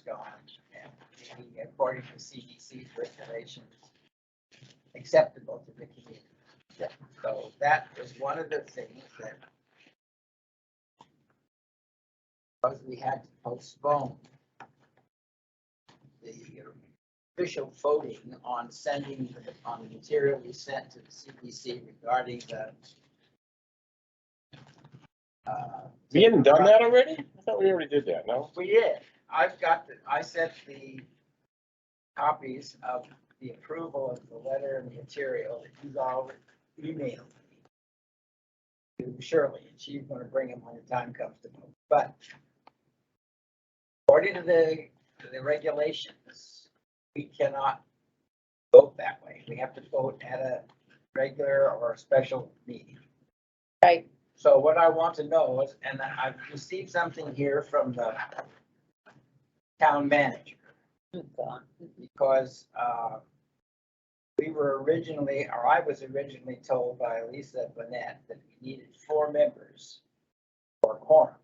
gone, and according to CDC's regulations, acceptable to the community. So that was one of the things that because we had to postpone the official voting on sending on the material we sent to the CDC regarding the. We hadn't done that already? I thought we already did that, no? We did. I sent the copies of the approval of the letter and the material that you all emailed to Shirley, and she's gonna bring them when the time comes to vote. But according to the regulations, we cannot vote that way. We have to vote at a regular or a special meeting. Right. So what I want to know is, and I've received something here from the town manager, because we were originally, or I was originally told by Lisa Bonnet that we needed 4 members for a quorum.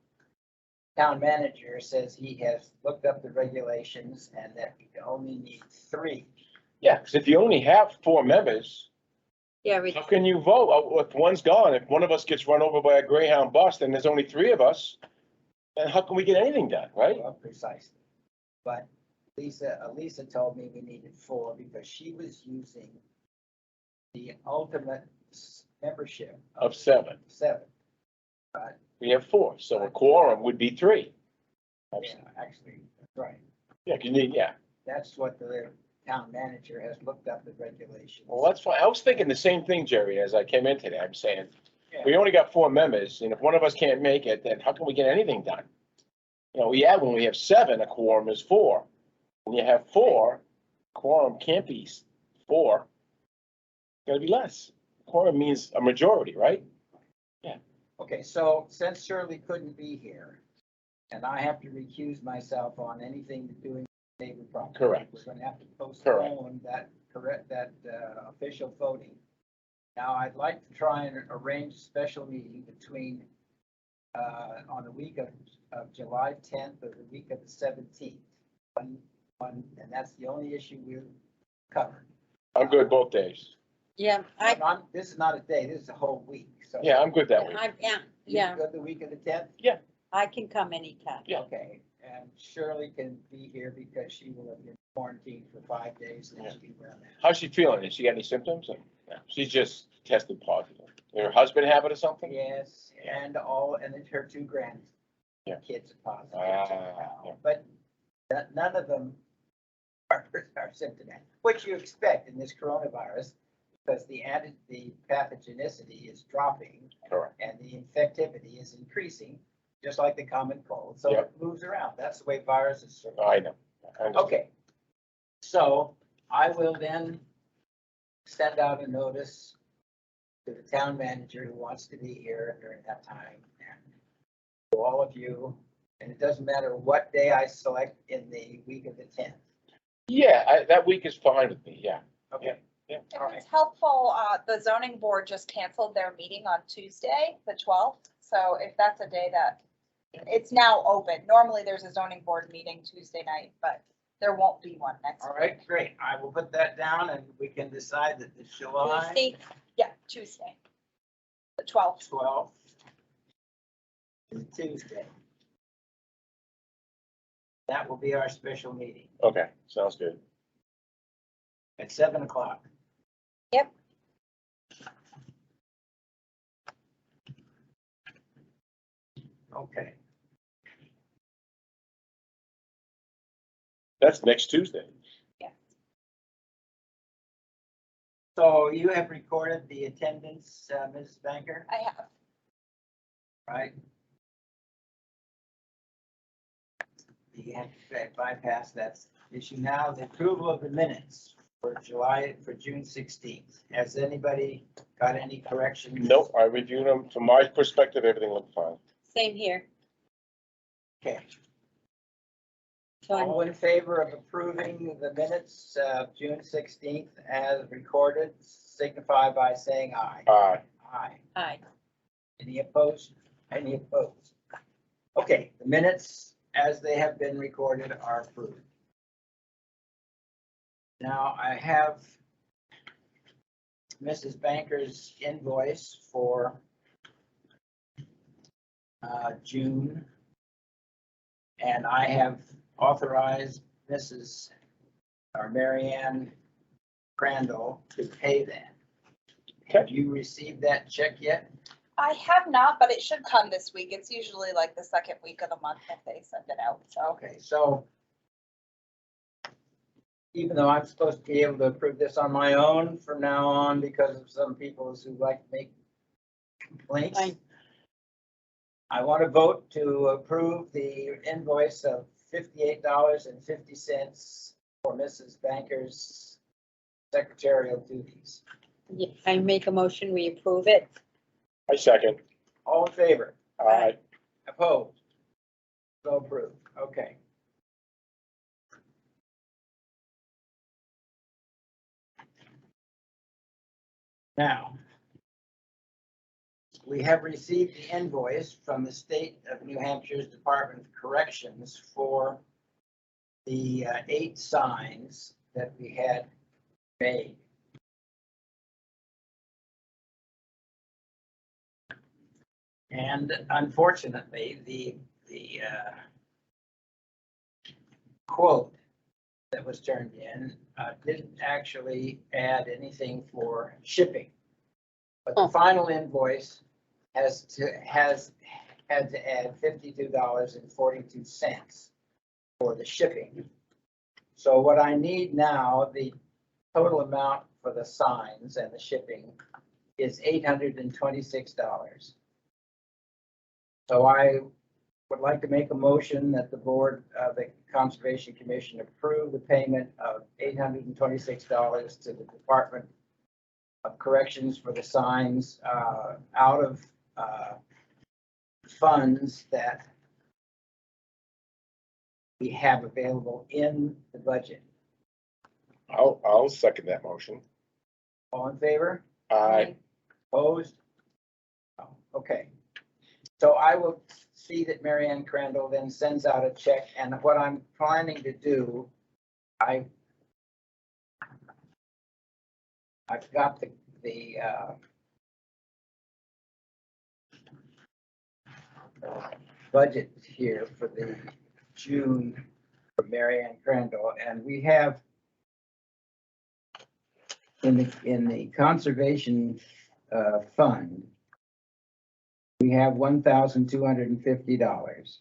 Town manager says he has looked up the regulations and that we only need 3. Yeah, because if you only have 4 members, Yeah, we, how can you vote? If one's gone, if one of us gets run over by a Greyhound bus, then there's only 3 of us, then how can we get anything done, right? Well, precisely. But Lisa told me we needed 4 because she was using the ultimate membership Of 7. 7. We have 4, so a quorum would be 3. Yeah, actually, that's right. Yeah, you need, yeah. That's what the town manager has looked up the regulations. Well, that's fine. I was thinking the same thing, Jerry, as I came in today. I'm saying, Yeah. we only got 4 members, and if one of us can't make it, then how can we get anything done? You know, yeah, when we have 7, a quorum is 4. When you have 4, quorum can't be 4. It's gotta be less. Quorum means a majority, right? Okay, so since Shirley couldn't be here, and I have to recuse myself on anything to do with neighbor property. Correct. We're gonna have to postpone that official voting. Now, I'd like to try and arrange a special meeting between, on the week of July 10th or the week of the 17th. And that's the only issue we've covered. I'm good both days. yeah, This is not a day, this is a whole week, so. Yeah, I'm good that week. yeah, You yeah, good the week of the 10th? I can come anytime. Yeah. Okay, and Shirley can be here because she will have been quarantined for 5 days and she'll be around that. How's she feeling? Has she got any symptoms? Yeah, she's just tested positive. Did her husband have it or something? Yes, and then her 2 Yeah. kids are positive. Yeah. But none of them are symptomatic, which you expect in this coronavirus, because the pathogenicity is dropping Correct. and the infectivity is increasing, just like the common cold. So Yep. it moves around. That's the way viruses survive. I know. I understand. Okay, so I will then send out a notice to the town manager who wants to be here during that time, and to all of you, and it doesn't matter what day I select in the week of the 10th. Yeah, that week is fine with me, yeah. Okay, Yeah. all If right. it's helpful, the zoning board just canceled their meeting on Tuesday, the 12th. So if that's a day that, it's now open. Normally there's a zoning board meeting Tuesday night, but there won't be one next All week. right, great. I will put that down and we can decide that the July Tuesday, Yeah, Tuesday, the 12th. 12th is Tuesday. That will be our special meeting Okay, sounds good. at 7 o'clock. Yep. Okay. That's next Tuesday. So you have recorded the attendance, Mrs. Banker, I have. right? You have to bypass that issue now. The approval of the minutes for June 16th. Has anybody got any corrections? Nope, I reviewed them. From my perspective, everything looked fine. same here. Okay. So I'm- All in favor of approving the minutes of June 16th as recorded, signify by saying aye. Aye. Aye. Any opposed? Any opposed? Okay, the minutes as they have been recorded are approved. Now, I have Mrs. Banker's invoice for June. And I have authorized Mrs. or Mary Ann Crandall to pay that. Have you received that check yet? I have not, but it should come this week. It's usually like the second week of the month that they send it out, so. Okay, so even though I'm supposed to be able to approve this on my own from now on because of some people who like to make complaints, Fine. I want to vote to approve the invoice of $58.50 for Mrs. Banker's secretarial duties. Yeah, I make a motion, we approve it. I second. All in favor? Aye. Opposed? So approved. Okay. Now, we have received the invoice from the state of New Hampshire's Department of Corrections for the 8 signs that we had made. And unfortunately, the quote that was turned in didn't actually add anything for shipping. But the Oh. final invoice had to add $52.42 for the shipping. So what I need now, the total amount for the signs and the shipping is $826. So I would like to make a motion that the board of the Conservation Commission approve the payment of $826 to the Department of Corrections for the signs out of funds that we have available in the budget. I'll second that motion. All in favor? Aye. Opposed? Oh, okay. So I will see that Mary Ann Crandall then sends out a check, and what I'm planning to do, I've got the budget here for the June for Mary Ann Crandall, and we have in the conservation fund, we have $1,250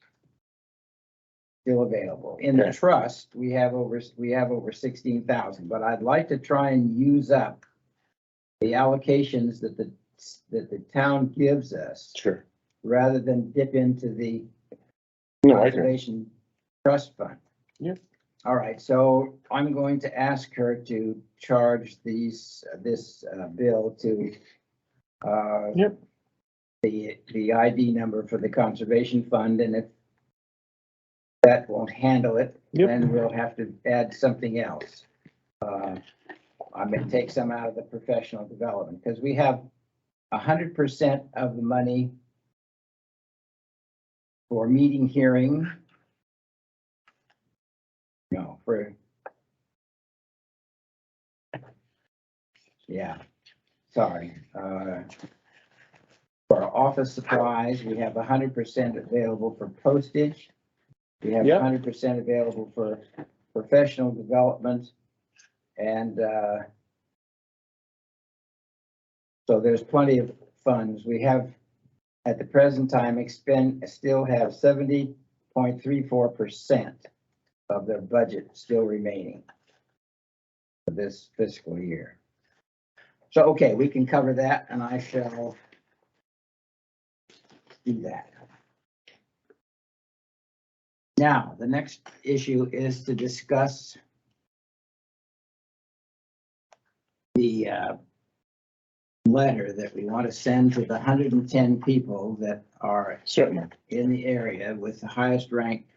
still available. In the Okay. trust, we have over 16,000, but I'd like to try and use up the allocations that the town gives us Sure. rather than dip into the No, I agree. conservation trust fund. Yep. All right, so I'm going to ask her to charge this bill to Yep. the ID number for the conservation fund, and if that won't handle it, Yep. then we'll have to add something else. I'm gonna take some out of the professional development, because we have 100% of the money for meeting hearing. No, sorry. For office supplies, we have 100% available for postage. We have Yep. 100% available for professional development. And so there's plenty of funds. We have, at the present time, still have 70.34% of their budget still remaining for this fiscal year. So, okay, we can cover that, and I shall do that. Now, the next issue is to discuss the letter that we want to send to the 110 people that are Certainly. in the area with the highest ranked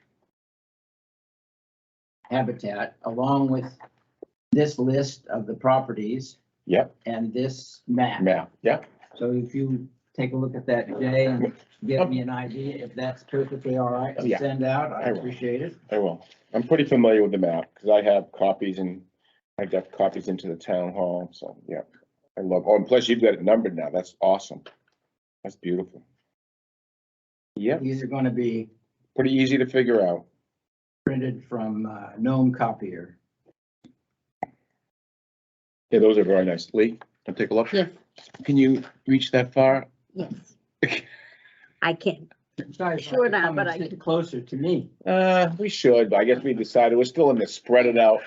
habitat, along with this list of the properties Yep. and this map. Yeah. Yeah. So if you take a look at that, Jay, and give me an idea if that's perfectly all right to Yeah. send out. I I will. appreciate it. I will. I'm pretty familiar with the map, because I have copies and I got copies into the town hall, so, yeah. I love, oh, and plus you've got it numbered now, that's awesome. That's beautiful. Yep, These are gonna be pretty easy to figure out. printed from Gnome Copier. Yeah, those are very nice. Lee, can take a look? Yes, Can you reach that far? yes. I can. Guys, Sure like to not, come but and I sit can- closer to me. We should, but I guess we decided we're still in the spread it out.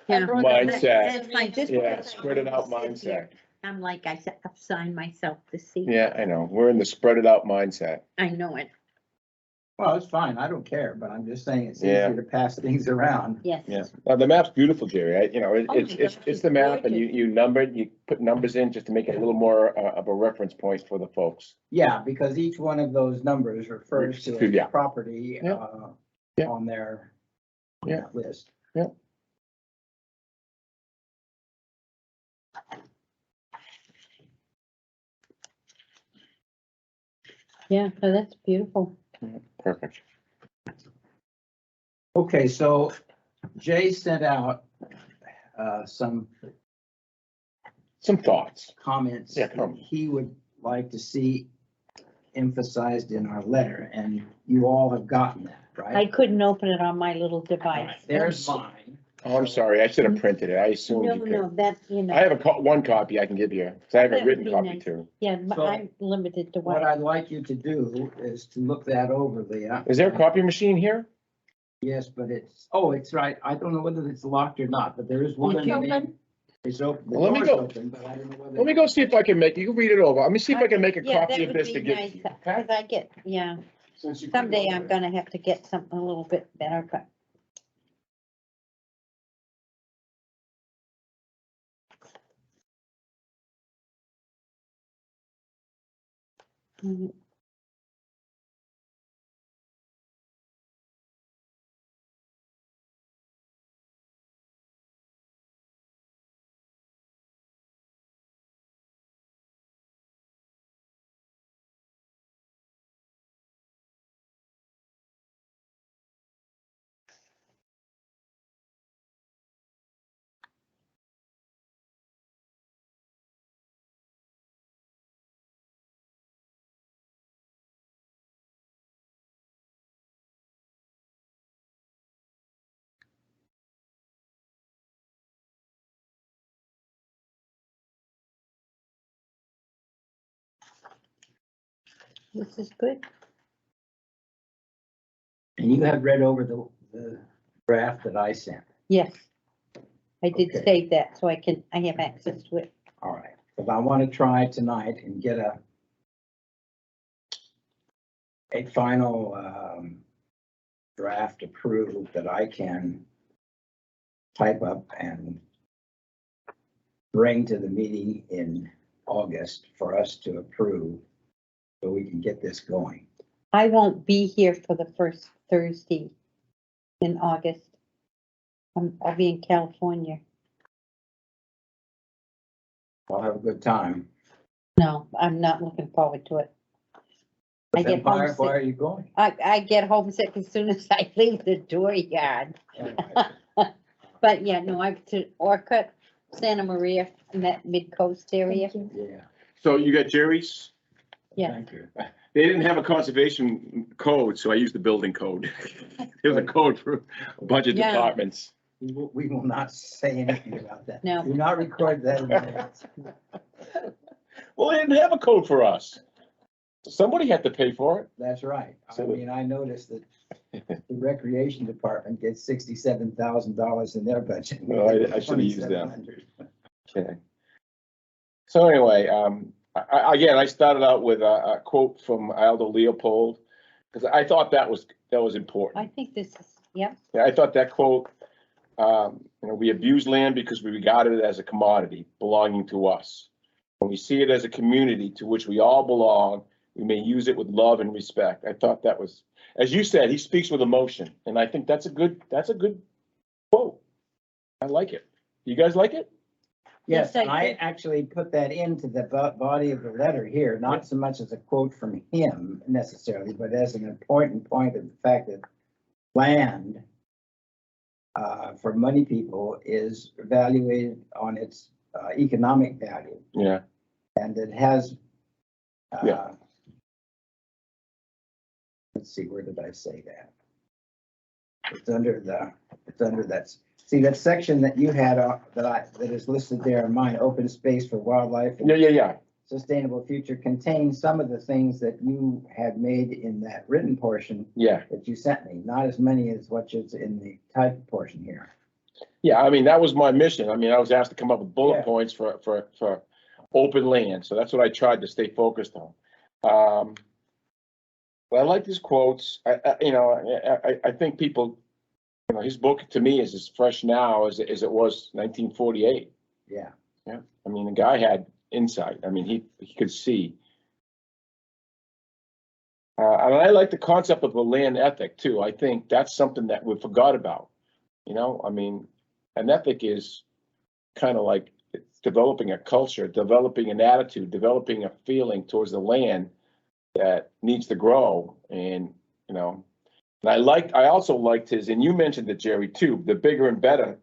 Yeah. Mindset. That's fine, just Yeah, because I spread it out sit here, mindset. I'm like, I assigned myself the seat. Yeah, I know. We're in the spread it out mindset. I know it, Well, it's fine. I don't care, but I'm just saying it's Yeah. easier to pass things around. yes. Yeah, the map's beautiful, Jerry. You know, Oh my it's gosh, it's the map and gorgeous. you numbered, you put numbers in just to make it a little more of a reference point for the folks. Yeah, because each one of those numbers refers to Yeah. a property Yeah. Yeah. on their on Yeah. that list. Yeah, so that's beautiful. Perfect. Okay, so Jay sent out some Some thoughts. comments Yeah, that comments. he would like to see emphasized in our letter, and you all have gotten that, I right? couldn't open it on my little device. There's mine. Oh, I'm sorry. I should have printed it. I assumed No, you no, could. that, you I know, have one copy I can give you, because I have a That would written be copy nice. too. yeah, but So- I'm limited to What what, I'd like you to do is to look that over, Leah. Is there a copy machine here? Yes, but it's right. I don't know whether it's locked or not, but there is one in the It's main. open? It's open. The Well, let me door's go. open, but I don't know whether. Let me go see if I can make, you can read it over. Let me see if I can make a yeah, copy that of would this be to give. nice, you, cause okay? I get, yeah, Since you couldn't someday open I'm it. gonna have to get something a little bit better, but. Mm, This is good. And you have read over the draft that I sent. Yes. I did Okay. save that, so I have access to it. All right, but I want to try tonight and get a final draft approved that I can type up and bring to the meeting in August for us to approve, so we can get this going. I won't be here for the first Thursday in August. I'll be in California. I'll have a good time. No, I'm not looking forward to it. I But then get why are homesick. you going? I get homesick as soon as I leave the dooryard. But yeah, no, I've to Orcutt, Santa Maria, in that mid-coast area. Yeah. So you got Jerry's? Yeah. Thank you. They didn't have a conservation code, so I used the building code. There's a code for a bunch of Yeah. departments. We will not say anything about that. No. Do not record that in minutes. Well, they didn't have a code for us. Somebody had to pay for it. That's right. I So- mean, I noticed that the recreation department gets $67,000 in their budget. Well, I should've used that. $2,700. Okay. So anyway, again, I started out with a quote from Aldo Leopold, because I thought that was important. I think this is, yep, Yeah, I thought that quote, we abuse land because we regard it as a commodity belonging to us. When we see it as a community to which we all belong, we may use it with love and respect. I thought that was, as you said, he speaks with emotion, and I think that's a good quote. I like it. You guys like it? Yes, Yes, I and I did. actually put that into the body of the letter here, not so much as a quote from him necessarily, but as an important point of the fact that land for many people is evaluated on its economic value, Yeah, and it has. Yeah. Let's see, where did I say that? It's under that, see, that section that you had, that is listed there in mine, open space for wildlife and yeah. sustainable future, contains some of the things that you had made in that written portion Yeah, that you sent me, not as many as what is in the typed portion here. yeah, I mean, that was my mission. I mean, I was asked to come up with bullet Yeah. points for open land, so that's what I tried to stay focused on. But I like his quotes. I think people, his book to me is as fresh now as it was 1948. Yeah. Yeah, I mean, the guy had insight. I mean, he could see. And I like the concept of the land ethic too. I think that's something that we forgot about. I mean, an ethic is kind of like developing a culture, developing an attitude, developing a feeling towards the land that needs to grow. And I also liked his, and you mentioned it, Jerry, too, the bigger and better.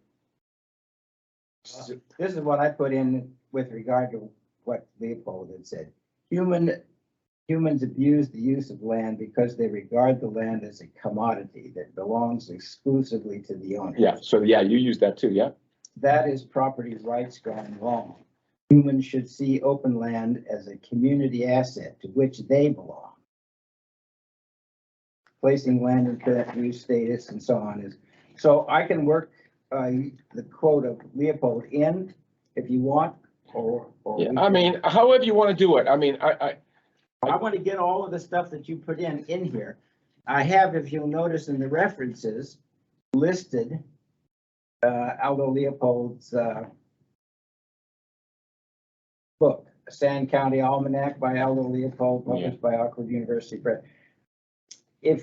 This is what I put in with regard to what Leopold had said. Humans abuse the use of land because they regard the land as a commodity that belongs exclusively to the owner. Yeah, so yeah, you use that too, yeah? That is property rights gone wrong. Humans should see open land as a community asset to which they belong. Placing land in current use status and so on is, so I can work the quote of Leopold in if you want, or. Yeah, I mean, however you want to do it. I mean, I want to get all of the stuff that you put in here. I have, if you'll notice in the references, listed Aldo Leopold's book, Sand County Almanac by Aldo Leopold, published by Oxford University Press. I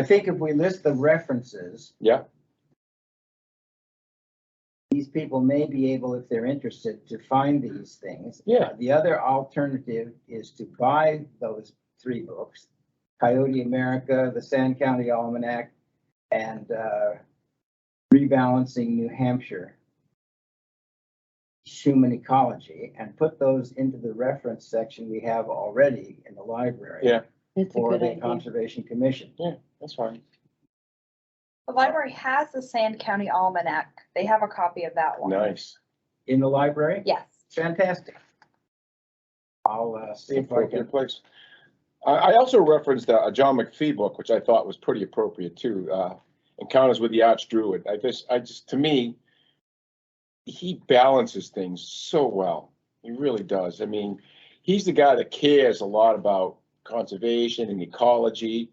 think if we list the references. Yeah. These people may be able, if they're interested, to find these things. Yeah. The other alternative is to buy those 3 books, Coyote America, the Sand County Almanac, and Rebalancing New Hampshire, Human Ecology, and put those into the reference section we have already in the library. Yeah. That's a For good the idea. Conservation Commission. Yeah, that's fine. The library has the Sand County Almanac. They have a copy of that one. Nice. In the library? Yes. Fantastic. I'll see if I Appropriate can. place. I also referenced a John McPhee book, which I thought was pretty appropriate too. Encounters with the Arch Druid. To me, he balances things so well. He really does. I mean, he's the guy that cares a lot about conservation and ecology,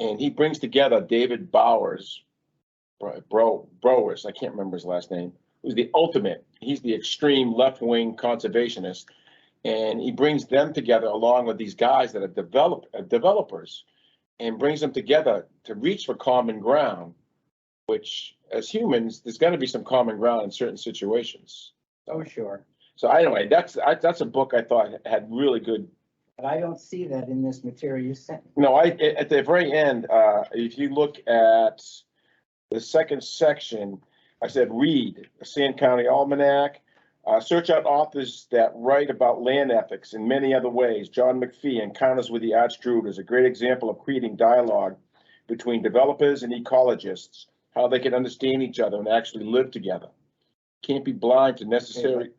and he brings together David Browers, I can't remember his last name, who's the ultimate. He's the extreme left-wing conservationist. And he brings them together along with these guys that are developers, and brings them together to reach for common ground, which as humans, there's got to be some common ground in certain situations. Oh, sure. So anyway, that's a book I thought had really good. But I don't see that in this material you sent me. No, at the very end, if you look at the second section, I said, read the Sand County Almanac. Search out authors that write about land ethics in many other ways. John McPhee, Encounters with the Arch Druid, is a great example of creating dialogue between developers and ecologists, how they can understand each other and actually live together. Can't be blind to necessary.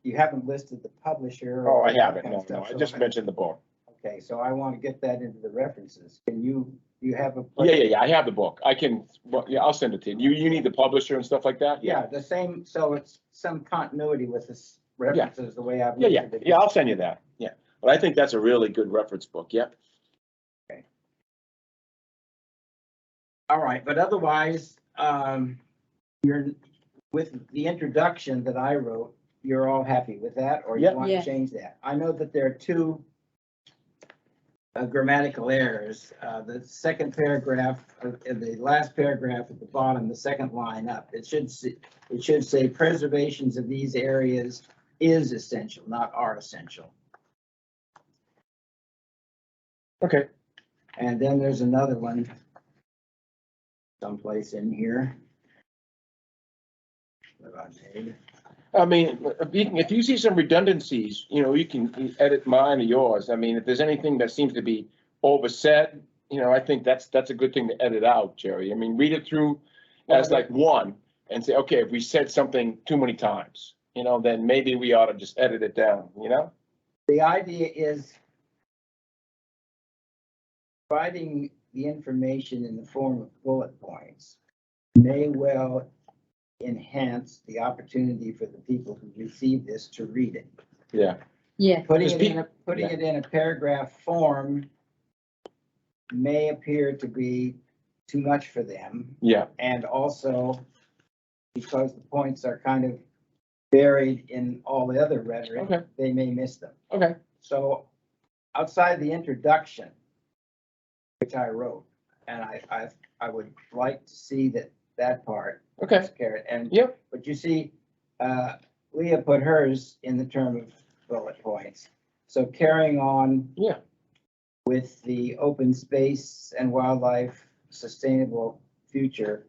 You haven't listed the publisher. Oh, or I that haven't. kind of No, stuff, I so just mentioned the book. Okay, so I want to get that into the references. Can you have a? Yeah. I have the book. I can, yeah, I'll send it to you. You need the publisher and stuff like that? Yeah, the same, so it's some continuity with this references, the way I've. Yeah, listed it. I'll send you that. Yeah, but I think that's a really good reference book. Yep. All right, but otherwise, you're, with the introduction that I wrote, you're all happy with that, or you Yeah. want Yeah. to change that? I know that there are 2 grammatical errors. The second paragraph, the last paragraph at the bottom, the second line up, it should say preservations of these areas is essential, not are essential. Okay. And then there's another one someplace in here. What I made. I mean, if you see some redundancies, you know, you can edit mine or yours. I mean, if there's anything that seems to be oversaid, you know, I think that's a good thing to edit out, Jerry. I mean, read it through as like one and say, okay, if we said something too many times, you know, then maybe we ought to just edit it down, you know? The idea is providing the information in the form of bullet points may well enhance the opportunity for the people who receive this to read it. Yeah. Yeah, Putting Just it in a paragraph form may appear to be too much for them. Yeah. And also because the points are kind of buried in all the other rhetoric, Okay. they may miss them. Okay. So outside the introduction, which I wrote, and I would like to see that part. Okay. is carried. And, Yep. but you see, Leah put hers in the term of bullet points. So carrying on. Yeah. With the open space and wildlife sustainable future,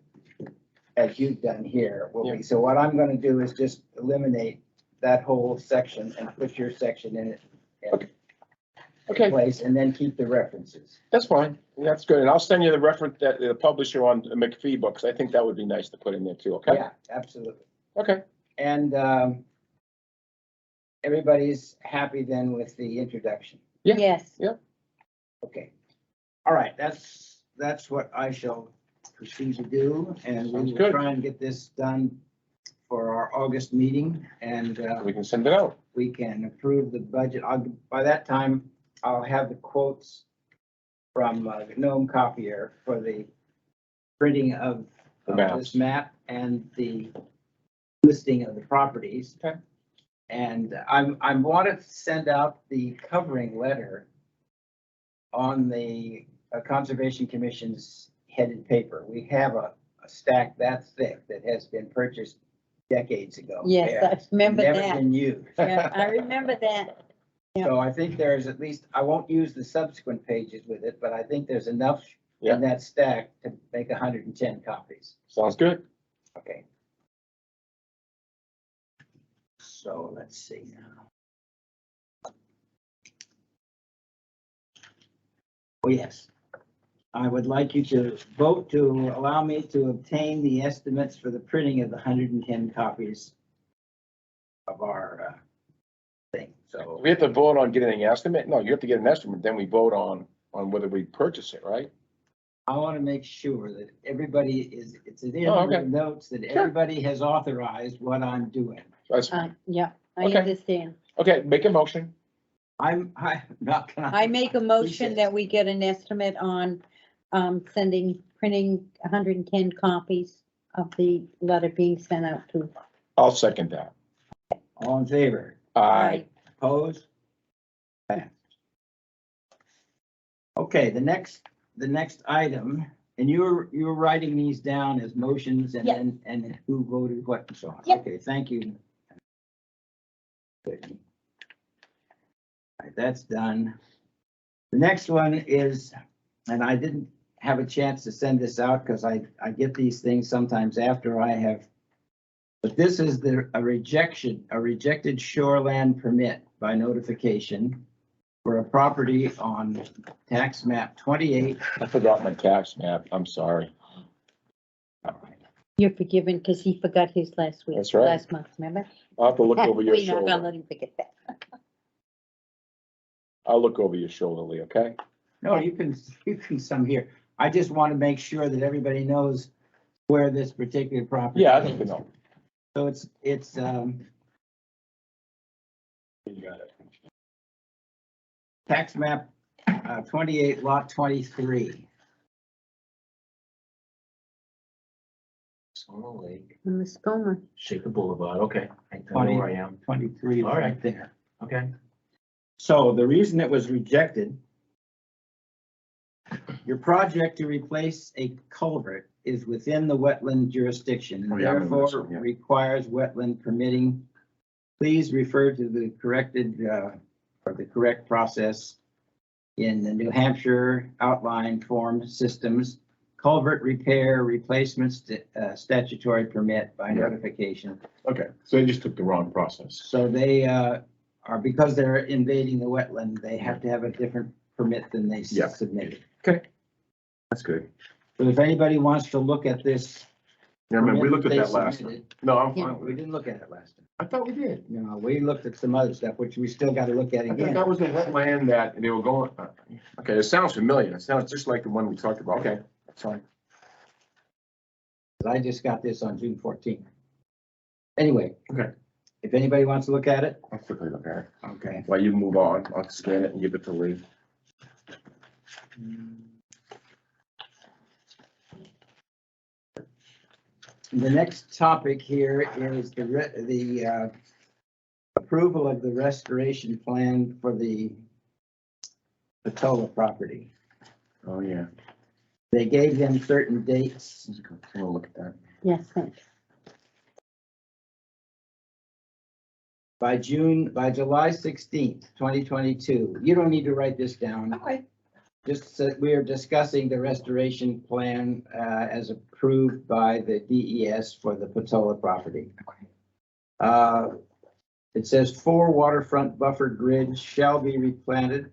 as you've done here, will be. So what I'm gonna do is just eliminate that whole section and put your section in it. Okay. Place, and then keep the references. That's fine. That's good. And I'll send you the reference that the publisher on the McPhee books. I think that would be nice to put in there too. Okay. Yeah, absolutely. Okay. And, everybody's happy then with the introduction. Yeah. yes. Okay. All right, that's what I shall proceed to do, and we Sounds will good. try and get this done for our August meeting, and, We can send it out. we can approve the budget. By that time, I'll have the quotes from Gnome Copier for the printing of The this map and the listing of the properties. Okay. And I wanted to send out the covering letter on the Conservation Commission's headed paper. We have a stack that thick that has been purchased decades ago. Yes, Yeah, I remember never that. been used. Yeah, I remember that. Yeah. So I think there's at least, I won't use the subsequent pages with it, but I think there's enough Yeah. in that stack to make 110 copies. Sounds good. Okay. So let's see now. Oh, yes. I would like you to vote to allow me to obtain the estimates for the printing of the 110 copies of our thing. So We have to vote on getting an estimate? No, you have to get an estimate, then we vote on whether we purchase it, right? I want to make sure that everybody it's in Oh, the okay. notes that Sure. everybody has authorized what I'm doing. That's, Yeah, I Okay. understand. okay, make a motion. I'm not gonna. I make a motion Appreciate that we get an estimate on, printing 110 copies of the letter being sent out to. I'll second that. All in favor? Aye. Opposed? Passed. Okay, the next item, and you were writing these down as motions and Yeah. then, and who voted what and so on. Yep. Okay, thank you. Good. All right, that's done. The next one is, and I didn't have a chance to send this out because I get these things sometimes after I have. But this is a rejected shoreland permit by notification for a property on tax map 28. I forgot my tax map. I'm sorry. All right. You're forgiven because he forgot his last week. That's right. Last month, remember? I'll have to look over your We're not gonna shoulder. let him forget that. I'll look over your shoulder, Lee, okay? No, you can some here. I just want to make sure that everybody knows where this particular property. Yeah, I is. think we know. So it's, You got it. tax map 28, lot 23. Solo Lake, On the Skoma. Shaker Boulevard, okay. I know 20. where I am, 23 is All right right. there. okay. So the reason it was rejected Your project to replace a culvert is within the wetland jurisdiction and Oh, yeah, I remember this therefore one, yeah. requires wetland permitting. Please refer to the corrected, or the correct process in the New Hampshire outline form systems, culvert repair replacements, statutory permit by Yeah. notification. Okay, so they just took the wrong process. So they, are, because they're invading the wetland, they have to have a different permit than they Yeah. submitted. That's good. So if anybody wants to look at this. Yeah, I mean, we permit looked at they that last time. submitted- No, I'm Yeah. fine with We it. didn't look at it last time. I thought we did. No, we looked at some other stuff, which we still gotta look at I thought again. that was the wetland that they were going, okay, it sounds familiar. It sounds just like the one we talked about. Okay, that's fine. I just got this on June 14th. Anyway. Okay. If anybody wants to look at it, I'll quickly look at it. okay. While you move on, I'll scan it and give it to Lee. The next topic here is the approval of the restoration plan for the Patola property. Oh, yeah. They gave them certain dates. We'll look at that. Yes, thanks. By July 16th, 2022. You don't need to write this down. Okay. Just that we are discussing the restoration plan as approved by the DES for the Patola property. It says 4 waterfront buffer grids shall be replanted,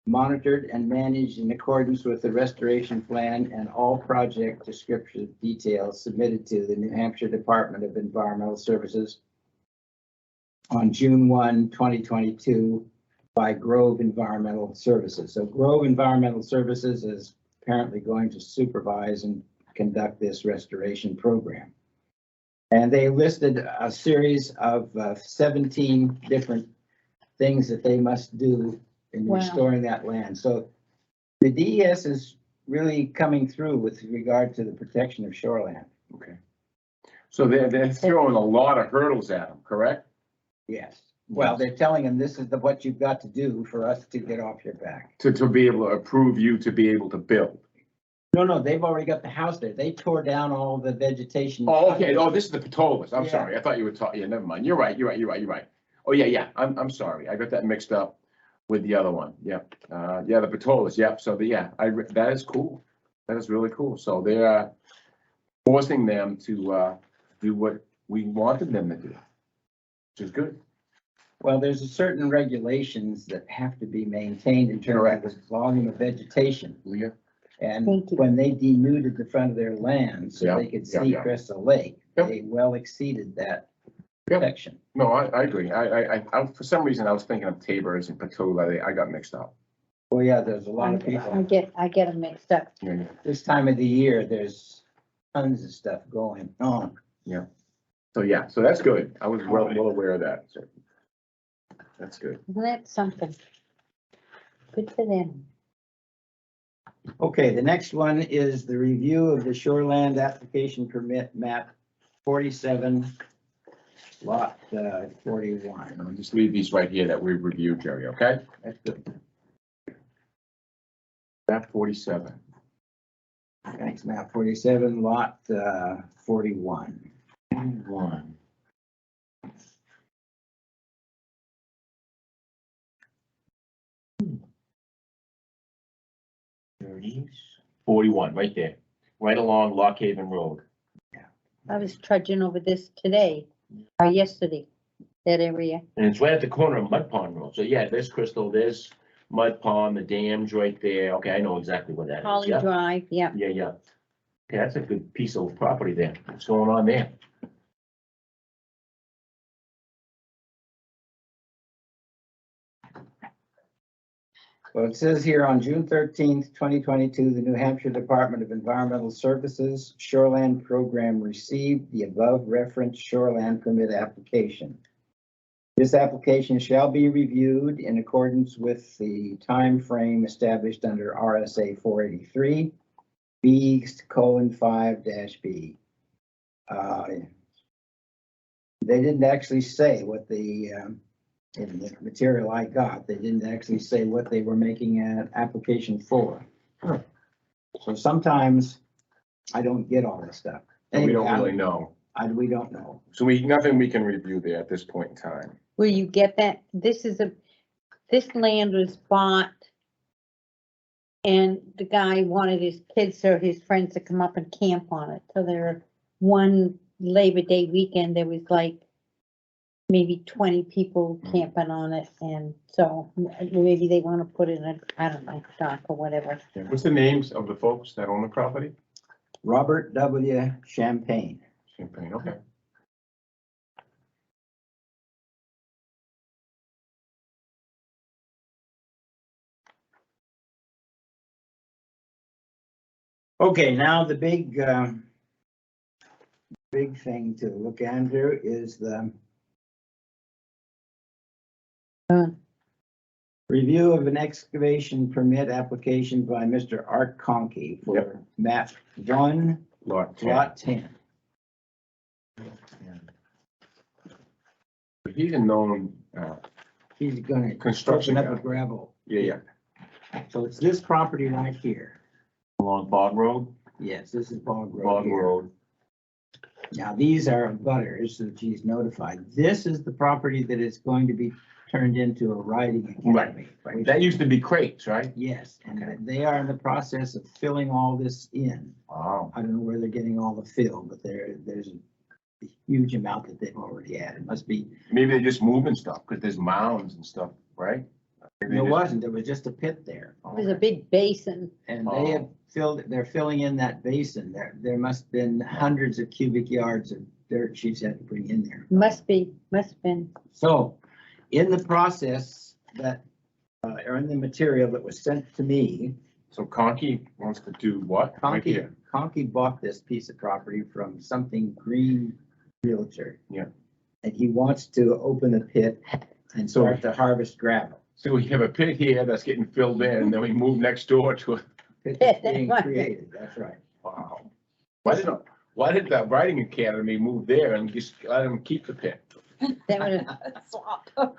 monitored and managed in accordance with the restoration plan and all project description details submitted to the New Hampshire Department of Environmental Services on June 1, 2022 by Grove Environmental Services. So Grove Environmental Services is apparently going to supervise and conduct this restoration program. And they listed a series of 17 different things that they must do in Wow. restoring that land. So the DES is really coming through with regard to the protection of shoreland. Okay. So they're throwing a lot of hurdles at them, correct? Yes. Well, they're telling them this is what you've got to do for us to get off your back. To be able to approve you to be able to build. No, they've already got the house there. They tore down all the vegetation. Oh, okay. Oh, this is the Patolas. I'm Yeah. sorry. I thought you were talking, yeah, never mind. You're right. Oh, yeah. I'm sorry. I got that mixed up with the other one. Yep. Yeah, the Patolas. Yep. So that is cool. That is really cool. So they're forcing them to do what we wanted them to do, which is good. Well, there's a certain regulations that have to be maintained in terms of the volume of vegetation. Leah? And Thank you. when they denuded the front of their land so Yeah, they could yeah, see yeah. Crystal Lake, Yep. they well exceeded that Yep. protection. No, I agree. I for some reason, I was thinking of Tabors and Patola. I got mixed up. Well, yeah, there's a lot of I people. get them mixed up. Yeah. This time of the year, there's tons of stuff going on. So that's good. I was well aware of that. So that's good. Isn't that something? Good for them. Okay, the next one is the review of the shoreland application permit map 47, lot 41. I'll just leave these right here that we reviewed, Jerry, okay? That's good. Map 47. Thanks, map 47, lot 41. 41. Thirties. 41, right there, right along Lock Haven Road. I was trudging over this today, or yesterday, that area. And it's right at the corner of Mud Pond Road. So yeah, there's Crystal, there's Mud Pond, the dam's right there. Okay, I know exactly what that is. Holly Yeah, Drive, yeah. yeah. Okay, that's a good piece of property there. What's going on there? Well, it says here on June 13th, 2022, the New Hampshire Department of Environmental Services Shoreland Program received the above referenced shoreland permit application. This application shall be reviewed in accordance with the time frame established under RSA 483 B:5-B. They didn't actually say what in the material I got, they didn't actually say what they were making an application for. So sometimes I don't get all this stuff. And we Anyway, don't really know. we don't know. So nothing we can review there at this point in time. Will you get that? This land was bought. And the guy wanted his kids or his friends to come up and camp on it. So there, one Labor Day weekend, there was like maybe 20 people camping on it. And so maybe they want to put in a, I don't know, dock or whatever. What's the names of the folks that own the property? Robert W. Champagne. Champagne, okay. Okay, now the big thing to look at here is the review of an excavation permit application by Mr. Art Conkey for map 1, Lot 10. lot 10. He's a known, He's gonna Construction open up a guy. gravel. yeah. So it's this property right here. Along Bog Road? Yes, this is Bog Road Bog here. Road. Now, these are butters that he's notified. This is the property that is going to be turned into a riding academy. which- That used to be crates, right? Yes, Okay. and they are in the process of filling all this in. Wow. I don't know where they're getting all the fill, but there's a huge amount that they've already added. Must be, Maybe they're just moving stuff, because there's mounds and stuff, right? Maybe there they just- wasn't, there was just a pit there. It was a big basin. And they have they're filling in that basin. There must have been hundreds of cubic yards of dirt she's had to bring in there. Must have been. So, in the process that, or in the material that was sent to me, So Conkey wants to do what? Right here. Conkey bought this piece of property from something Green Realtor. Yeah. And he wants to open a pit and So- start to harvest gravel. So we have a pit here that's getting filled in, and then we move next door to a, Pit that's being created, that's right. wow. Why did the writing academy move there and just let them keep the pit? That would Swamp.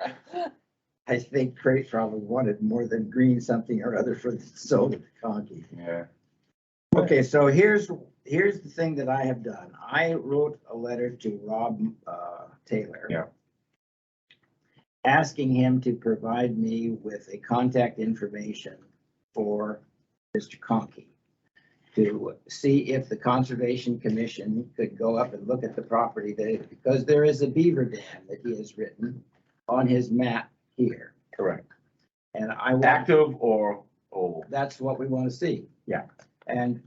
I think Crate probably wanted more than green something or other for the sold to Conkey. Yeah. Okay, so here's the thing that I have done. I wrote a letter to Rob Taylor. Yeah. Asking him to provide me with a contact information for Mr. Conkey to see if the Conservation Commission could go up and look at the property because there is a beaver dam that he has written on his map here. Correct. And I want. Active or old? That's what we want to see. Yeah. And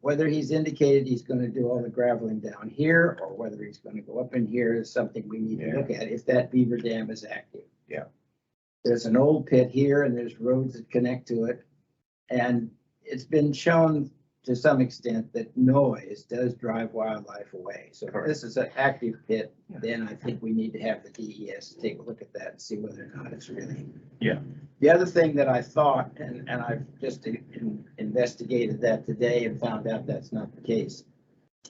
whether he's indicated he's gonna do all the graveling down here, or whether he's gonna go up in here is something we need to look at, if that beaver dam is active. Yeah. There's an old pit here, and there's roads that connect to it. And it's been shown to some extent that noise does drive wildlife away. So if Correct. this is an active pit, then I think we need to have the DES take a look at that and see whether or not it's really. Yeah. The other thing that I thought, and I've just investigated that today and found out that's not the case.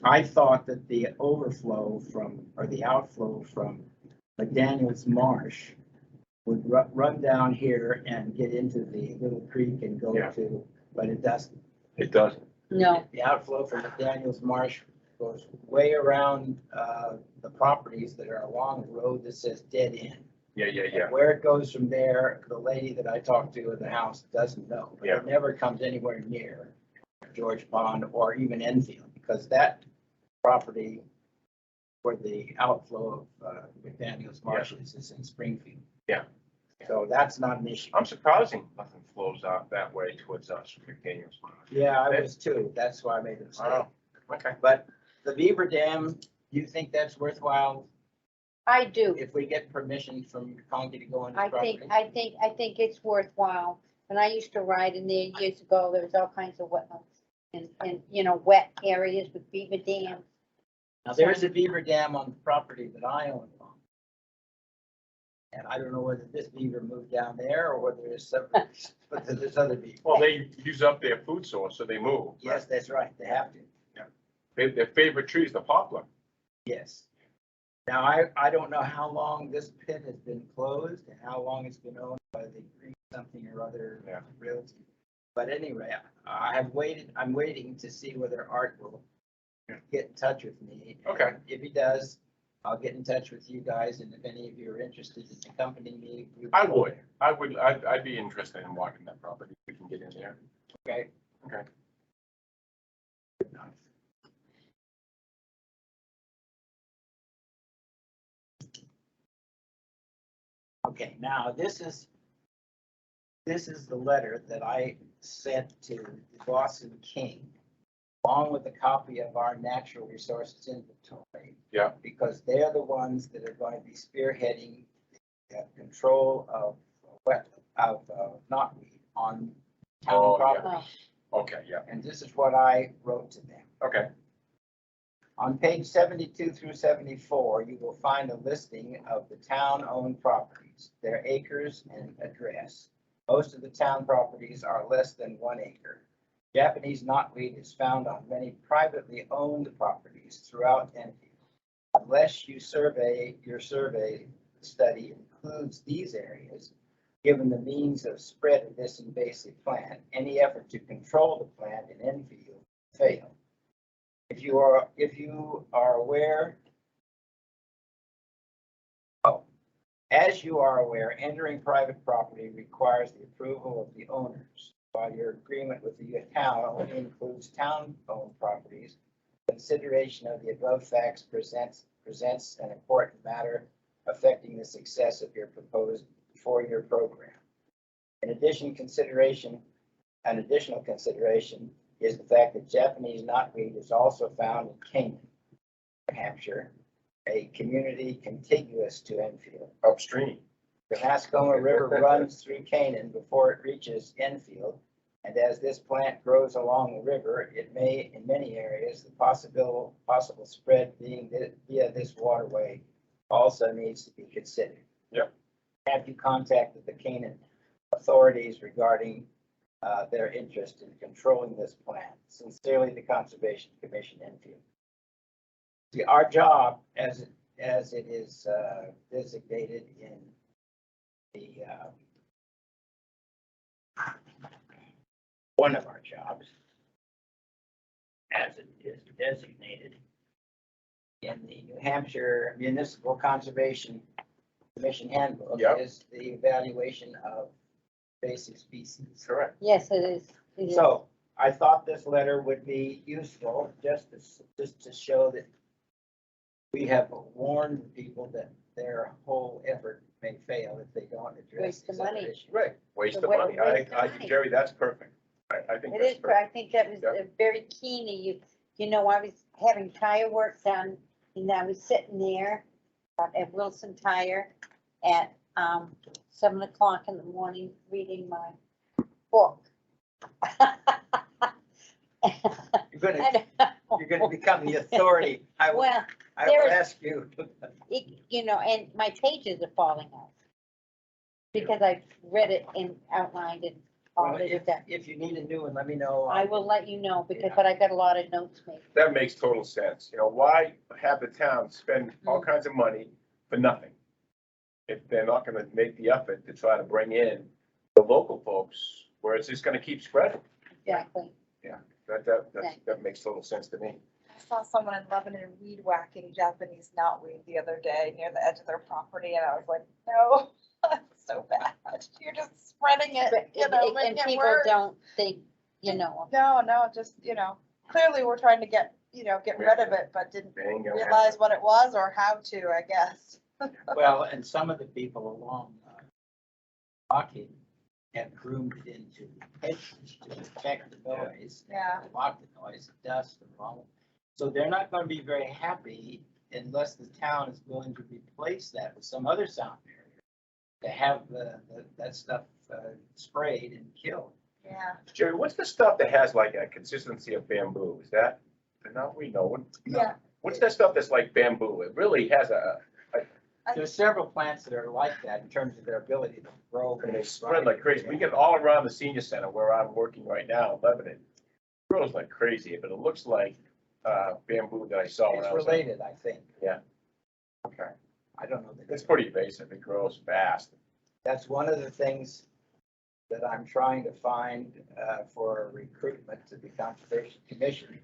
I thought that the overflow or the outflow from McDaniels Marsh would run down here and get into the little creek and go Yeah. to, but it doesn't. It doesn't. no. The outflow from McDaniels Marsh goes way around the properties that are along the road that says dead end. Yeah. Where it goes from there, the lady that I talked to in the house doesn't know. But Yeah. it never comes anywhere near George Pond or even Enfield, because that property where the outflow of McDaniels Marsh is in Springfield. Yeah. So that's not an issue. I'm surprising nothing flows out that way towards us from McDaniel's. Yeah, I was too. That's why I made the mistake. Wow. Okay. But the Beaver Dam, you think that's worthwhile I do. if we get permission from Conkey to go on the I property? think it's worthwhile. When I used to ride in there years ago, there was all kinds of wetlands and, wet areas with beaver dams. Now, there is a beaver dam on the property that I own. And I don't know whether this beaver moved down there or whether there's some, but there's other beaver. Well, they use up their food source, so they move. Yes, that's right. They have to. Their favorite tree is the poplar. Yes. Now, I don't know how long this pit has been closed and how long it's been owned by the Green something or other Yeah. realty. But anyway, I'm waiting to see whether Art will get in touch with me. Okay. If he does, I'll get in touch with you guys, and if any of you are interested in accompanying me. I'd be interested in walking that property, if we can get in there. Okay. Okay. Okay, now this is the letter that I sent to Boston King, along with a copy of our natural resources inventory. Yeah. Because they're the ones that are going to be spearheading the control of knotweed on Oh, town yeah. property. Okay, yeah, And this is what I wrote to them. okay. On page 72 through 74, you will find a listing of the town-owned properties, their acres and address. Most of the town properties are less than 1 acre. Japanese knotweed is found on many privately owned properties throughout Enfield. Unless your survey study includes these areas, given the means of spread of this invasive plant, any effort to control the plant in Enfield fail. If you are aware, as you are aware, entering private property requires the approval of the owners. While your agreement with the town only includes town-owned properties, consideration of the above facts presents an important matter affecting the success of your proposed 4-year program. An additional consideration is the fact that Japanese knotweed is also found in Canaan, New Hampshire, a community contiguous to Enfield. Upstream. The Mascoma River runs through Canaan before it reaches Enfield, and as this plant grows along the river, it may, in many areas, the possible spread being via this waterway also needs to be considered. Yep. Have you contacted the Canaan authorities regarding their interest in controlling this plant? Sincerely, the Conservation Commission, Enfield. See, our job, as it is designated in the one of our jobs, as it is designated in the New Hampshire Municipal Conservation Commission Handbook, Yep. is the evaluation of invasive species. Correct. Yes, it is. It is. So I thought this letter would be useful just to show that we have warned people that their whole effort may fail if they don't address Waste of these other money. issues. Right, waste The of wa- money. waste of money. Jerry, that's perfect. I think It that's is, but perfect. I think that was Yep. very keen of you. You know, I was having tire work done and I was sitting there at Wilson Tire at 7 o'clock in the morning reading my book. You're gonna become the authority. I will Well, there- ask you. you know, and my pages are falling off. Because I read it and outlined and all Well, this stuff. if you need a new one, let me know. I will let you know because, Yeah. but I got a lot of notes made. That makes total sense. You know, why have the town spend all Mm. kinds of money for nothing? If they're not gonna make the effort to try to bring in the local folks, where it's just gonna keep spreading. Exactly. That makes total sense to me. I saw someone in Lebanon weed whacking Japanese knotweed the other day near the edge of their property, and I was like, no, that's so bad. You're just spreading it, But you know, and making it people worse. don't think, you know, No, just, clearly we're trying to get rid of it, but didn't They ain't gonna realize what it was or how to, I guess. Well, and some of the people along Lockheed have groomed it into hedges to protect the noise. Yeah. Block the noise, the dust, and all. So they're not gonna be very happy unless the town is willing to replace that with some other sound barrier. To have that stuff sprayed and killed. Yeah. Jerry, what's the stuff that has like a consistency of bamboo? Is that, now we know what? Yeah. What's that stuff that's like bamboo? It really has There's several plants that are like that in terms of their ability to grow. and they spread like crazy. We get all around the senior center where I'm working right now in Lebanon. It grows like crazy, but it looks like bamboo that I saw when It's I was. related, I think. Okay. I don't know. It's pretty invasive. It grows fast. That's one of the things that I'm trying to find for recruitment to the Conservation Commission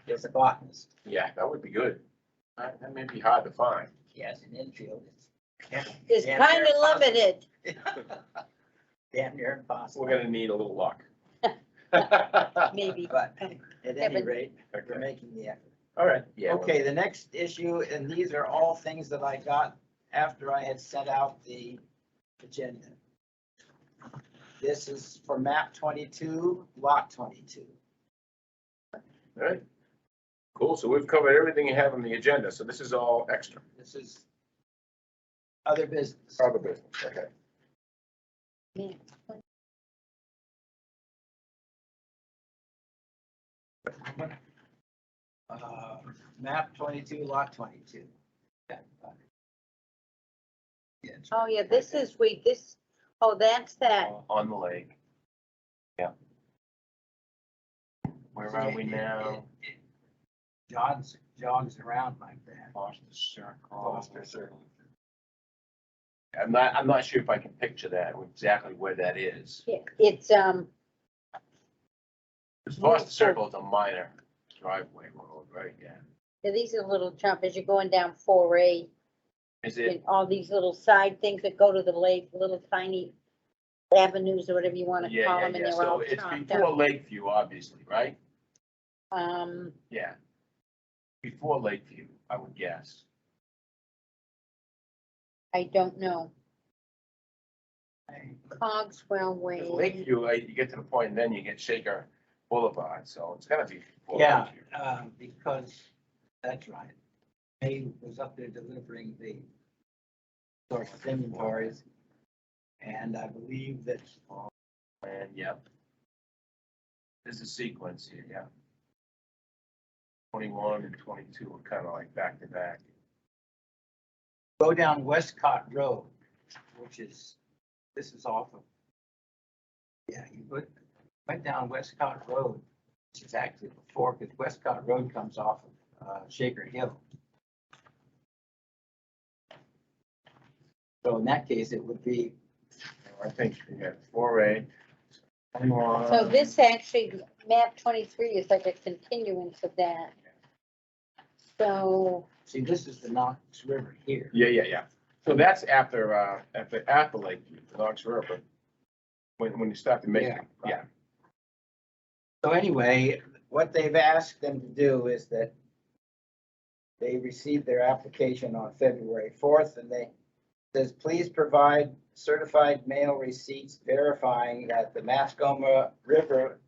is a botanist. Yeah, that would be good. That may be hard to find. Yes, in Enfield, It's damn kind near of limited. damn near impossible. We're gonna need a little luck. Maybe. But at any but- rate, we're Okay. making the effort. All right, yeah. Okay, the next issue, and these are all things that I got after I had set out the agenda. This is for map 22, lot 22. All right. Cool, so we've covered everything you have on the agenda, so this is all extra. This is other business. Other business, okay. Map 22, lot 22. Yeah, it's Oh, yeah, this is, oh, that's that. On the lake. Yeah. Where are we now? it jogs around like that. Foster Circle. Foster Circle. I'm not sure if I can picture that, exactly where that is. It's, Because Foster Circle is a minor driveway road, right? Yeah. these are little jump as you're going down 4A. Is And it? all these little side things that go to the lake, little tiny avenues or whatever you wanna Yeah, call yeah, them, and yeah. they're all So it's chopped before up. Lakeview, obviously, right? Yeah, Before Lakeview, I would guess. I don't know. Cogswell Way. Because Lakeview, you get to the point and then you get Shaker Boulevard, so it's gotta be before Yeah, Lakeview. because, that's right. May was up there delivering the source inventories. And I believe that, And, yep. There's a sequence here, yeah. 21 and 22 are kind of like back to back. go down Westcott Road, which is, this is off of. Yeah, you went down Westcott Road, which is actually before, because Westcott Road comes off of Shaker Hill. So in that case, it would be, I think we got 4A. 21. So this actually, map 23 is like a continuance of that. So, see, this is the Knox River here. Yeah. So that's after Lakeview, the Knox River. When you start to make it, Yeah, yeah. So anyway, what they've asked them to do is that they received their application on February 4th, and they says, please provide certified mail receipts verifying that the Mascoma River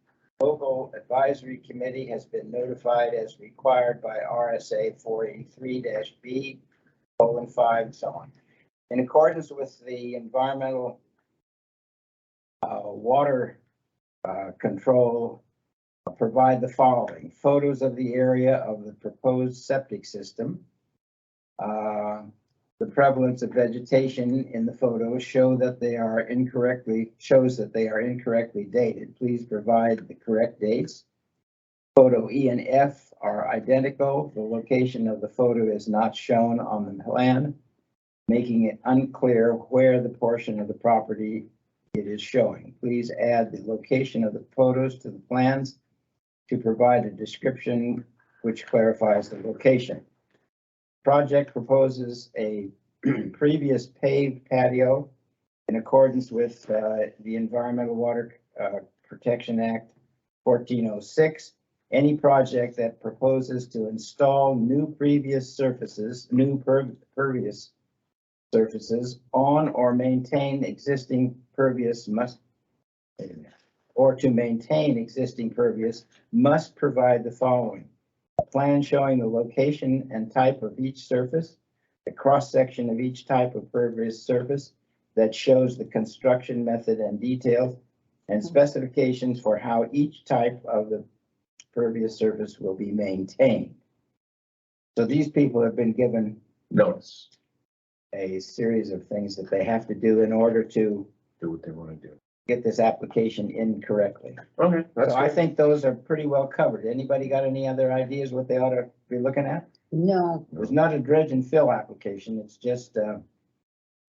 Local Advisory Committee has been notified as required by RSA 483-B:5 and so on. In accordance with the environmental water control, provide the following: photos of the area of the proposed septic system. The prevalence of vegetation in the photos shows that they are incorrectly dated. Please provide the correct dates. Photo E and F are identical. The location of the photo is not shown on the plan, making it unclear where the portion of the property it is showing. Please add the location of the photos to the plans to provide a description which clarifies the location. Project proposes a previous paved patio in accordance with the Environmental Water Protection Act 1406. Any project that proposes to install new pervious surfaces on or maintain existing pervious must provide the following: a plan showing the location and type of each surface, a cross-section of each type of pervious surface that shows the construction method and details, and specifications for how each type of the pervious surface will be maintained. So these people have been given Notice. a series of things that they have to do in order to Do what they want to do. get this application in correctly. Okay, that's So I good. think those are pretty well covered. Anybody got any other ideas what they ought to be looking at? no, It was not a dredge and fill application. It's just,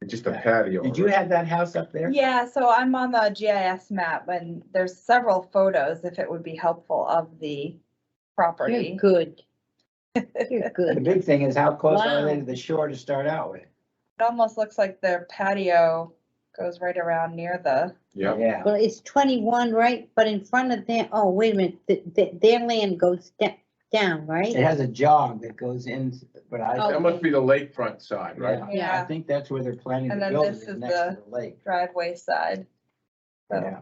Just a patio. Did you have that house up there? Yeah, so I'm on the GIS map and there's several photos, if it would be helpful, of the You're property. good. You're The good. big thing is how close are they Wow. to the shore to start out with? It almost looks like their patio goes right around near the, Yeah, Yeah, Well, it's 21, right? But in front of their, oh, wait a minute, their land goes down, right? it has a jog that goes in, but Oh. that must be the lakefront side, right? yeah, I yeah, think that's where they're planning to And then build it, this is is next to the lake. driveway side. So Yeah,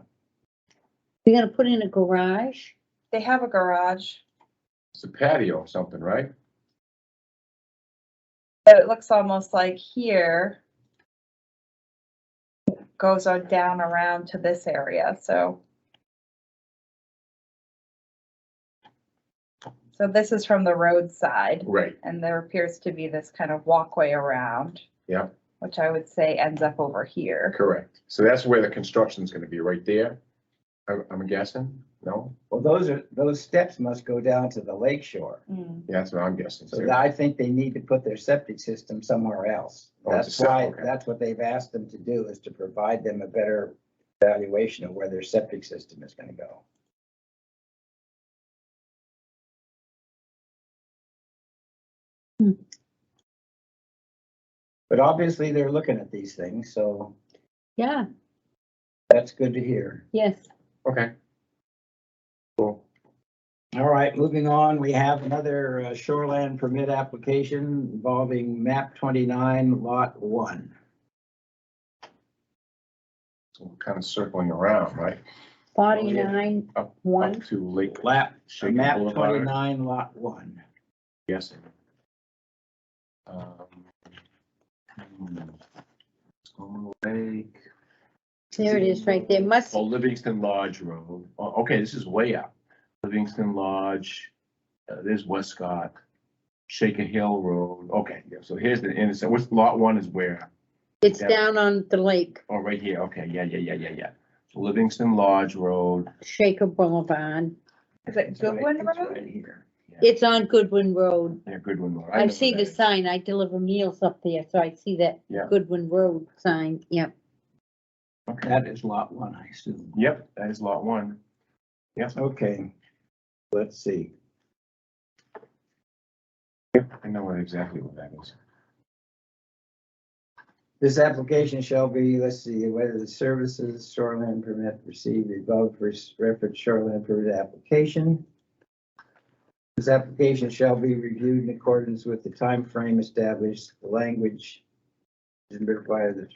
You're gonna put in a garage? they have a garage, It's a patio or something, right? but it looks almost like here goes on down around to this area, so. So this is from the roadside. Right, And there appears to be this kind of walkway around. Yeah. Which I would say ends up over here. correct. So that's where the construction's gonna be, right there? I'm guessing, no? well, those steps must go down to the lake shore. Mm. Yeah, that's what I'm guessing. So I think they need to put their septic system somewhere else. Oh, it's a That's septic, why, okay. that's what they've asked them to do, is to provide them a better evaluation of where their septic system is gonna go. Hmm. But obviously, they're looking at these things, so Yeah, that's good to hear. yes. Okay. Cool. All right, moving on, we have another shoreland permit application involving map 29, lot 1. So we're kind of circling around, right? 49, Up 1. to Lake. Lap, Shaker map Boulevard. 29, lot 1. Yes. Stone Lake. There it is, right there. Must, Oh, Livingston Lodge Road. Oh, okay, this is way up. Livingston Lodge, there's Westcott, Shaker Hill Road. Okay, yeah, so here's the intersection. What's lot 1 is where? it's Yeah. down on the lake, Oh, right here. Okay, yeah. So Livingston Lodge Road. Shaker Boulevard. Is it It's right- Goodwin it's Road? right here. It's on Goodwin Road. Yeah, Goodwin Road. I see the sign. I deliver meals up there, so I see that Yeah. Goodwin Road sign. Yep. Okay. That is lot 1, I assume. Yep, that is lot 1. Yep, Okay, let's see. I know exactly what that is. This application shall be, let's see, whether the services shoreline permit received the above referenced shoreline permit application. This application shall be reviewed in accordance with the time frame established, the language is provided.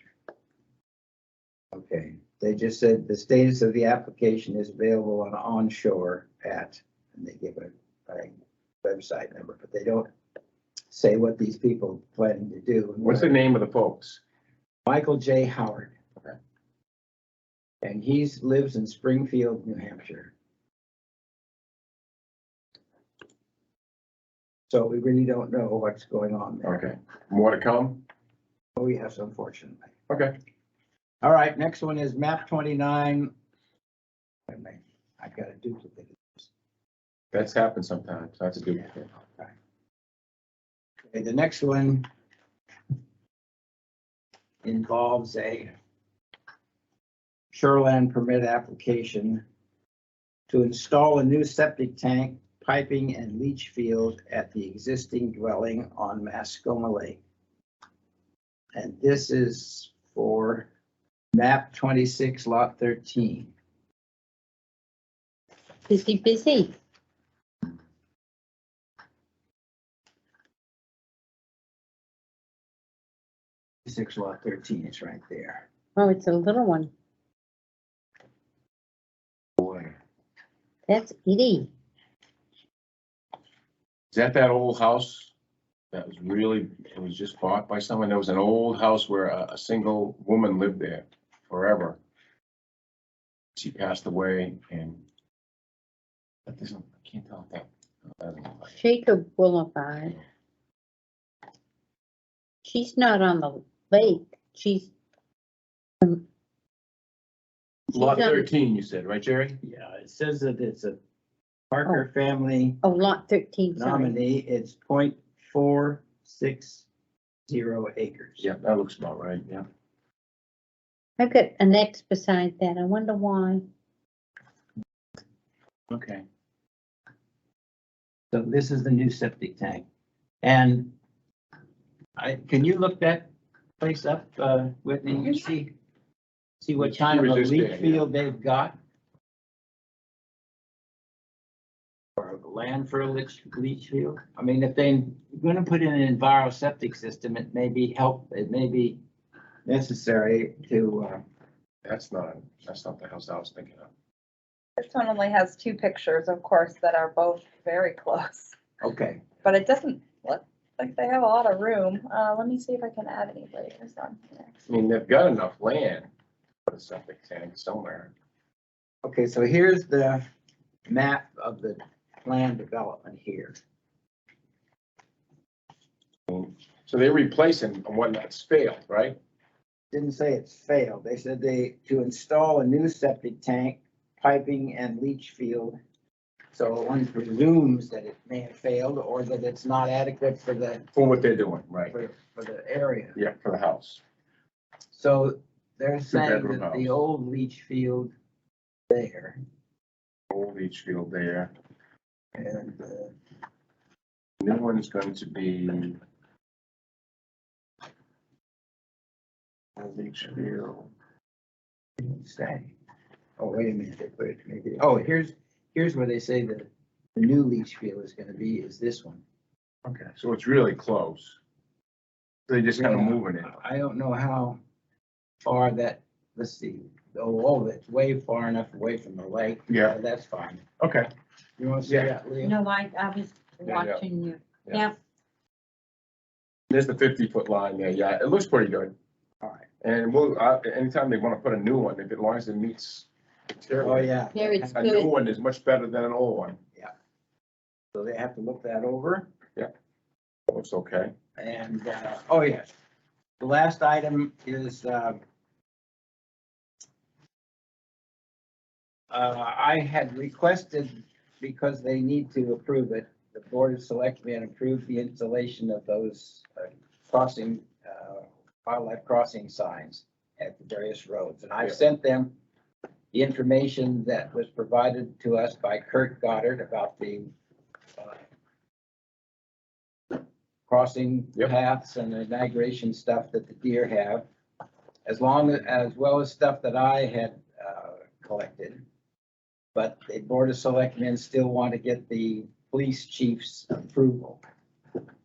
Okay, they just said the status of the application is available on onshore at, and they give a website number, but they don't say what these people are planning to do. What's the name of the folks? Michael J. Howard. Okay. And lives in Springfield, New Hampshire. So we really don't know what's going on there. Okay, more to come? Oh, yes, unfortunately. Okay. All right, next one is map 29. Wait a minute, I've got a duplicate. That's happened sometimes. That's a good. Okay, the next one involves a shoreland permit application to install a new septic tank, piping and leach field at the existing dwelling on Mascoma Lake. And this is for map 26, lot 13. Busy. 6 lot 13 is right there. Oh, it's a little one. Boy. That's itty. Is that old house? That was really, it was just bought by someone. There was an old house where a single woman lived there forever. She passed away and. That doesn't, I can't tell if that. doesn't look like it. Shaker Boulevard. She's not on the lake. She's. Lot she's on- 13, you said, right, Jerry? Yeah, it says that it's a Parker family Oh, lot 13, sorry. nominee. It's .467 0 acres. Yeah, that looks about right, yeah. I've got an X beside that. I wonder why. Okay. So this is the new septic tank. And can you look that place up, Whitney, and see what He kind of was a just leach there, yeah. field they've got? Or land for a leach field? I mean, if they're gonna put in an enviro septic system, it may be necessary to, That's not the house I was thinking of. This one only has 2 pictures, of course, that are both very close, okay. but it doesn't look like they have a lot of room. Let me see if I can add any layers on here. I mean, they've got enough land for a septic tank somewhere. Okay, so here's the map of the land development here. So they're replacing one that's failed, right? Didn't say it's failed. They said to install a new septic tank, piping and leach field. So one presumes that it may have failed or that it's not adequate for For what they're doing, right? for the area. Yeah, for the house. So they're saying Two-bedroom that the house. old leach field there Old leach field there. and, New one's going to be. Leach field. didn't say. Oh, wait a minute, they put it maybe, oh, here's where they say that the new leach field is gonna be, is this one. Okay, so it's really close. They just kind of Yeah. moving it. I don't know how far that, let's see, oh, it's way far enough away from the lake. Yeah. That's fine. Okay. You wanna see Yeah. that, Leah? No, I was Yeah, yeah. watching you. Yeah. Yeah, There's the 50-foot line there. Yeah, it looks pretty good. All right. And anytime they want to put a new one, if as long as it meets. Oh, yeah. there it's A new good. one is much better than an old one. So they have to look that over Looks okay. and, oh, yes. The last item is, I had requested, because they need to approve it, the Board of Selectmen approved the installation of those wildlife crossing signs at the various roads. And I've Yeah. sent them the information that was provided to us by Kurt Goddard about the crossing Yep. paths and the migration stuff that the deer have, as well as stuff that I had collected. But the Board of Selectmen still want to get the police chief's approval.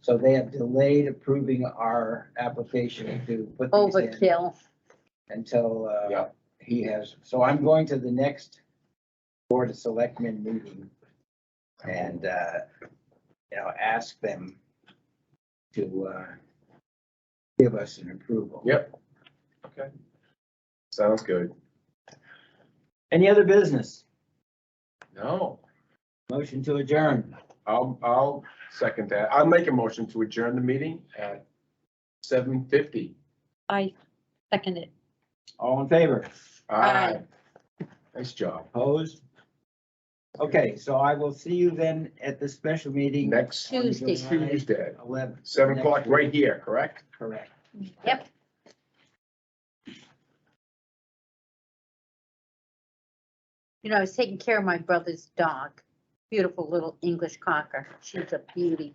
So they have delayed approving our application to put these in Overkill. until Yeah. he has, so I'm going to the next Board of Selectmen meeting and, ask them to give us an approval. Yep. Okay. Sounds good. Any other business? No, Motion to adjourn. I'll second that. I'll make a motion to adjourn the meeting at 7:50. I second it. All in favor? Aye. Nice job. Opposed? Okay, so I will see you then at the special meeting. Next Tuesday. Tuesday, 11. 7 o'clock, right here, correct? Correct. Yep. You know, I was taking care of my brother's dog, beautiful little English cocker. She's a beauty.